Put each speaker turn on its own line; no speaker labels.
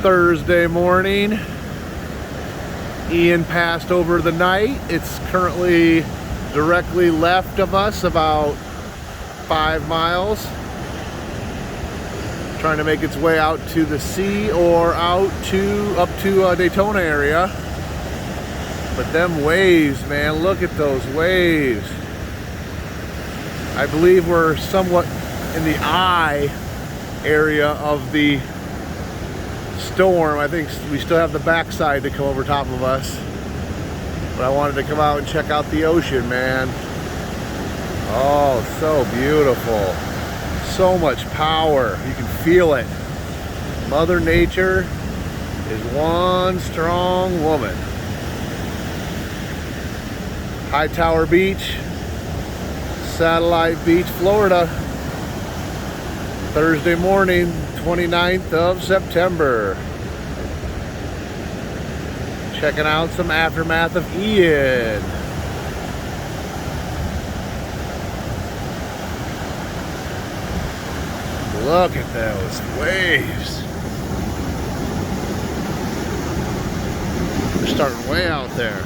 Thursday morning. Ian passed over the night. It's currently directly left of us about 5 miles. Trying to make its way out to the sea or up to Daytona area. But them waves, man, look at those waves. I believe we're somewhat in the eye area of the storm. I think we still have the backside to come over top of us. But I wanted to come out and check out the ocean, man. Oh, so beautiful. So much power. You can feel it. Mother Nature is one strong woman. Hightower Beach, Satellite Beach, Florida. Thursday morning, 29th of September. Checking out some aftermath of Ian. Look at those waves. They're starting way out there.